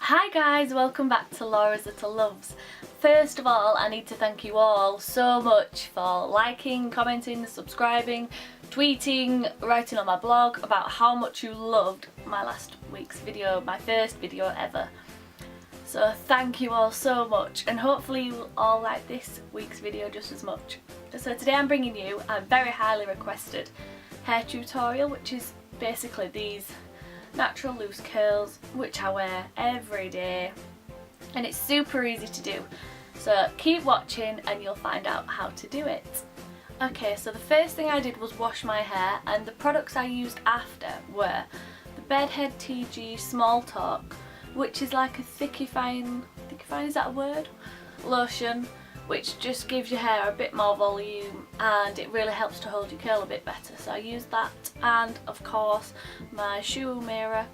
Hi guys, welcome back to Laura's Little Loves. First of all, I need to thank you all so much for liking, commenting, subscribing, tweeting, writing on my blog about how much you loved my last week's video, my first video ever. So thank you all so much, and hopefully you will all like this week's video just as much. So today I'm bringing you a very highly requested hair tutorial, which is basically these natural loose curls which I wear every day, and it's super easy to do, so keep watching and you'll find out how to do it. Okay, so the first thing I did was wash my hair, and the products I used after were the Bedhead TG Small Talk, which is like a thickifying, is that a word? Lotion, which just gives your hair a bit more volume and it really helps to hold your curl a bit better. So I used that, and of course my Shoe Mirror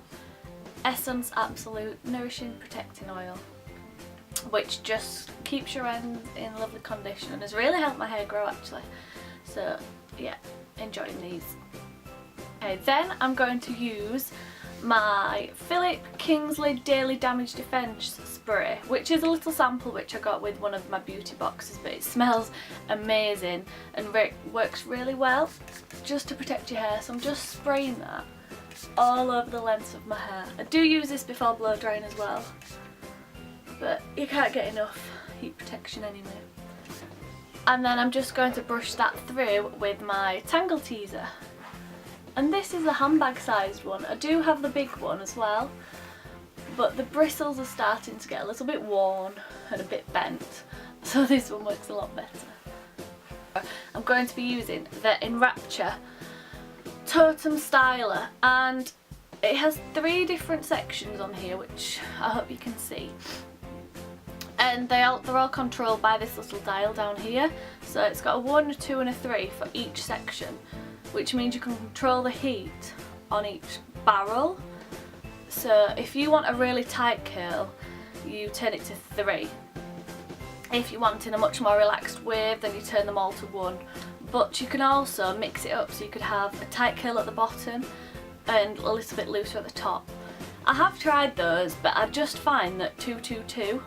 Essence Absolute Nourishing Protecting Oil, which just keeps your ends in lovely condition and has really helped my hair grow actually. So yeah, enjoying these. Okay, then I'm going to use my Philip Kingsley Daily Damage Defence Spray, which is a little sample which I got with one of my beauty boxes, but it smells amazing and works really well just to protect your hair. So I'm just spraying that all over the length of my hair. I do use this before blow drying as well, but you can't get enough heat protection anyway. And then I'm just going to brush that through with my Tangle Teaser. And this is a handbag sized one. I do have the big one as well, but the bristles are starting to get a little bit worn and a bit bent, so this one works a lot better. I'm going to be using the Enrapture Totem Styler, and it has 3 different sections on here which I hope you can see, and they're all controlled by this little dial down here. So it's got a 1, a 2 and a 3 for each section, which means you can control the heat on each barrel. So if you want a really tight curl, you turn it to 3. If you want in a much more relaxed wave, then you turn them all to 1. But you can also mix it up, so you could have a tight curl at the bottom and a little bit looser at the top. I have tried those, but I just find that 2-2-2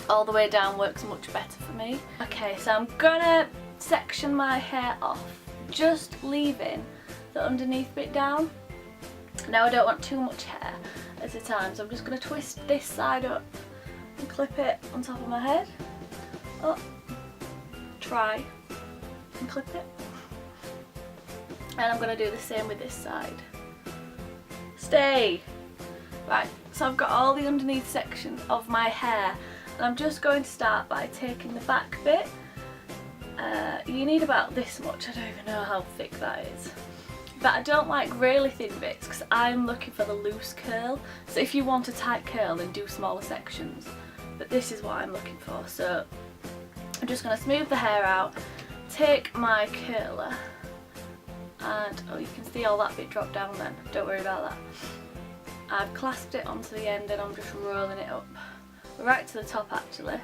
all the way down works much better for me. Okay, so I'm gonna section my hair off, just leaving the underneath bit down. Now I don't want too much hair at a time, so I'm just going to twist this side up and clip it on top of my head. Up, try and clip it. And I'm going to do the same with this side. Stay! Right, so I've got all the underneath section of my hair, and I'm just going to start by taking the back bit. You need about this much, I don't even know how thick that is. But I don't like really thin bits because I'm looking for the loose curl. So if you want a tight curl, then do smaller sections. But this is what I'm looking for. So I'm just going to smooth the hair out, take my curler, and oh, you can see all that bit drop down then, don't worry about that. I've clasped it onto the end and I'm just rolling it up, right to the top actually.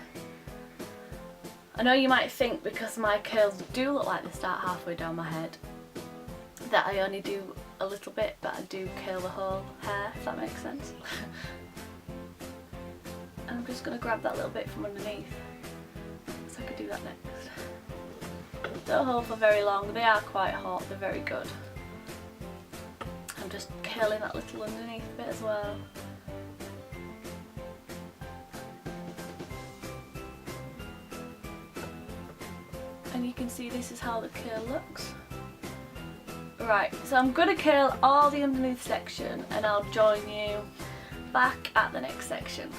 I know you might think, because my curls do look like they start halfway down my head, that I only do a little bit, but I do curl the whole hair, if that makes sense. And I'm just going to grab that little bit from underneath, so I could do that next. Don't hold for very long, they are quite hot, they're very good. I'm just curling that little underneath bit as well. And you can see this is how the curl looks. Right, so I'm going to curl all the underneath section and I'll join you back at the next section.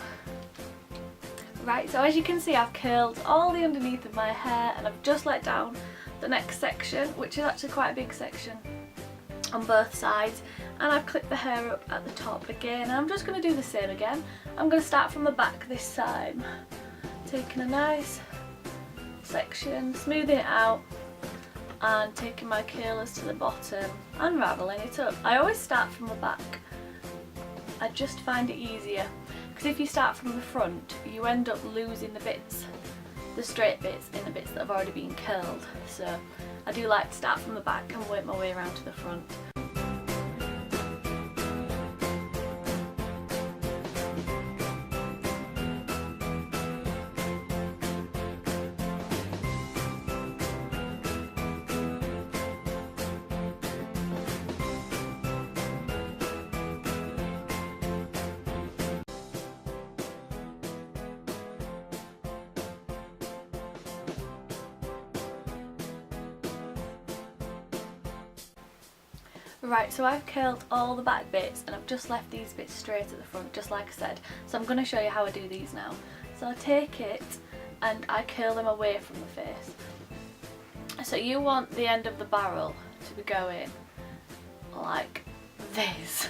Right, so as you can see, I've curled all the underneath of my hair and I've just let down the next section, which is actually quite a big section on both sides, and I've clipped the hair up at the top again, and I'm just going to do the same again. I'm going to start from the back this time, taking a nice section, smoothing it out and taking my curlers to the bottom, unravelling it up. I always start from the back. I just find it easier, because if you start from the front you end up losing the bits, the straight bits, in the bits that have already been curled. So I do like to start from the back and work my way around to the front. Right, so I've curled all the back bits and I've just left these bits straight at the front, just like I said. So I'm going to show you how I do these now. So I take it and I curl them away from the face. So you want the end of the barrel to be going like this.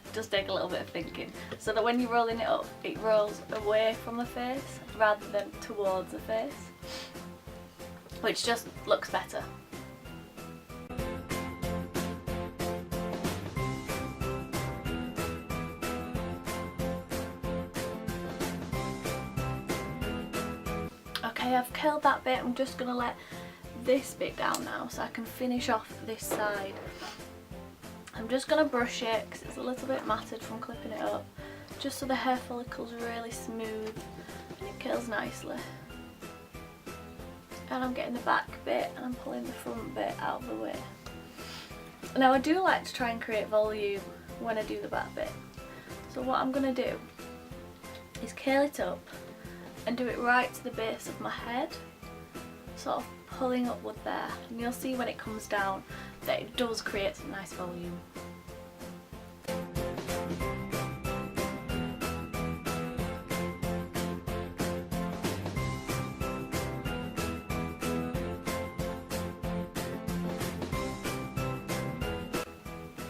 It does take a little bit of thinking. So that when you're rolling it up, it rolls away from the face rather than towards the face, which just looks better. Okay, I've curled that bit. I'm just going to let this bit down now so I can finish off this side. I'm just going to brush it because it's a little bit matted from clipping it up, just so the hair follicle's really smooth and it curls nicely. And I'm getting the back bit and I'm pulling the front bit out of the way. Now I do like to try and create volume when I do the back bit. So what I'm going to do is curl it up and do it right to the base of my head, sort of pulling upward there, and you'll see when it comes down that it does create some nice volume.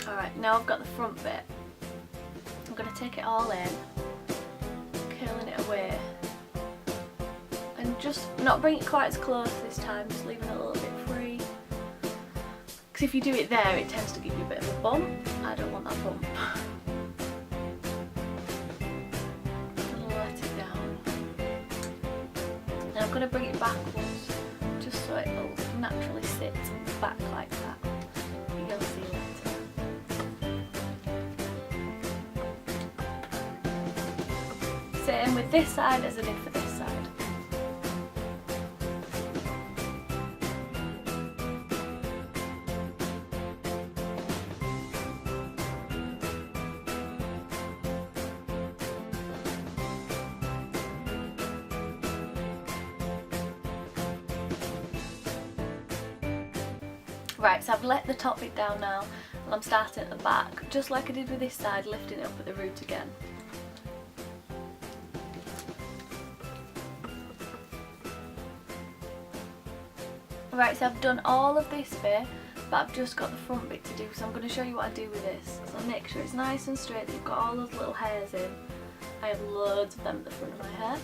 Alright, now I've got the front bit. I'm going to take it all in, curling it away, and just not bring it quite as close this time, just leaving it a little bit free. Because if you do it there, it tends to give you a bit of a bump. I don't want that bump. And let it down. Now I'm going to bring it backwards, just so it will naturally sit back like that. You'll see later. Same with this side as I did for this side. Right, so I've let the top bit down now and I'm starting at the back, just like I did with this side, lifting it up at the root again. Right, so I've done all of this bit, but I've just got the front bit to do, so I'm going to show you what I do with this. So make sure it's nice and straight, that you've got all those little hairs in. I have loads of them at the front of my hair.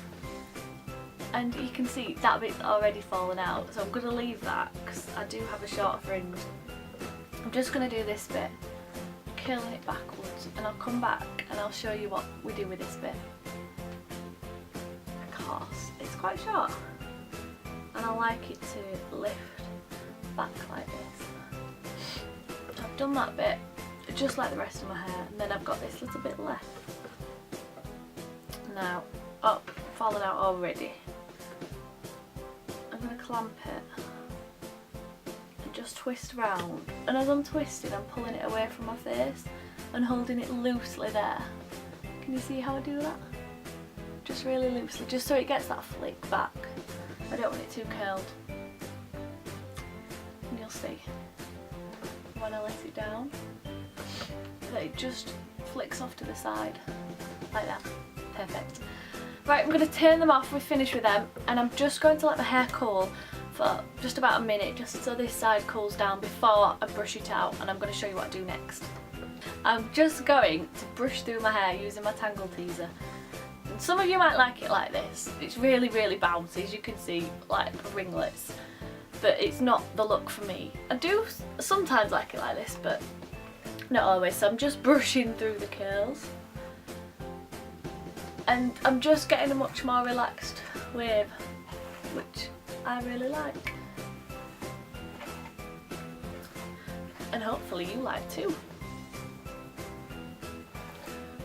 And you can see that bit's already fallen out, so I'm going to leave that because I do have a short fringe. I'm just going to do this bit, curling it backwards, and I'll come back and I'll show you what we do with this bit. Because it's quite short and I like it to lift back like this. I've done that bit just like the rest of my hair, and then I've got this little bit left. Now, oh, fallen out already. I'm going to clamp it and just twist round, and as I'm twisting I'm pulling it away from my face and holding it loosely there. Can you see how I do that? Just really loosely, just so it gets that flick back. I don't want it too curled. And you'll see when I let it down that it just flicks off to the side like that. Perfect. Right, I'm going to turn them off, we're finished with them, and I'm just going to let the hair cool for just about a minute, just so this side cools down before I brush it out, and I'm going to show you what I do next. I'm just going to brush through my hair using my tangle teaser. And some of you might like it like this. It's really, really bouncy, as you can see, like ringlets, but it's not the look for me. I do sometimes like it like this, but not always, so I'm just brushing through the curls. And I'm just getting a much more relaxed wave, which I really like. And hopefully you like too.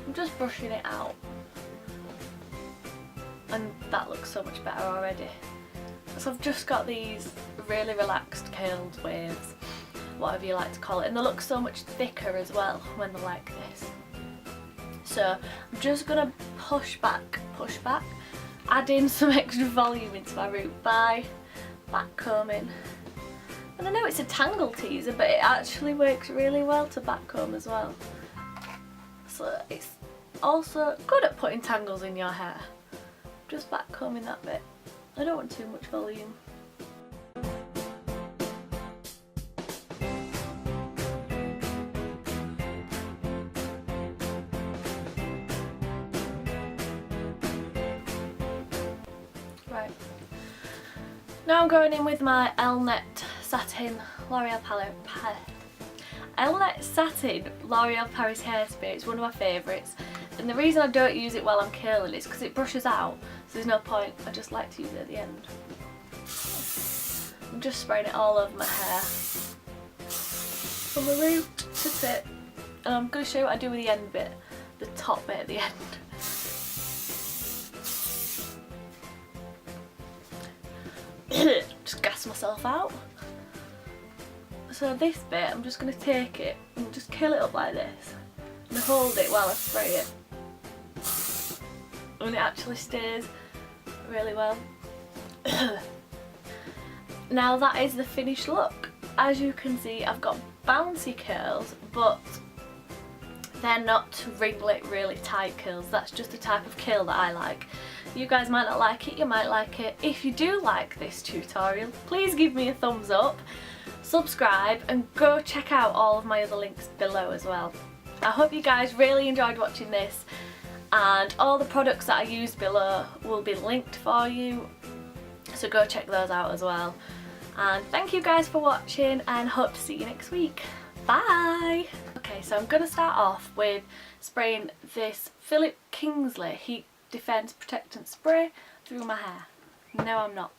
I'm just brushing it out. And that looks so much better already. So I've just got these really relaxed curled waves, whatever you like to call it, and they look so much thicker as well when they're like this. So I'm just going to push back, add in some extra volume into my root by back combing And I know it's a tangle teaser, but it actually works really well to backcomb as well. So it's also good at putting tangles in your hair. Just backcombing that bit. I don't want too much volume. Right. Now I'm going in with my Elnet Satin L'Oreal palette. Elnet Satin L'Oreal Paris Hairspray. It's one of my favourites, and the reason I don't use it while I'm curling is because it brushes out, so there's no point. I just like to use it at the end. I'm just spraying it all over my hair from the root to tip, and I'm going to show you what I do with the end bit, the top bit at the end. Just gas myself out. So this bit, I'm just going to take it and just curl it up like this and hold it while I spray it, and it actually stays really well. Now that is the finished look. As you can see, I've got bouncy curls, but they're not ringlet really tight curls. That's just the type of curl that I like. You guys might not like it, you might like it. If you do like this tutorial, please give me a thumbs up, subscribe, and go check out all of my other links below as well. I hope you guys really enjoyed watching this, and all the products that I used below will be linked for you, so go check those out as well. And thank you guys for watching, and hope to see you next week. Bye! Okay, so I'm going to start off with spraying this Philip Kingsley Heat Defense Protectant Spray through my hair. No, I'm not.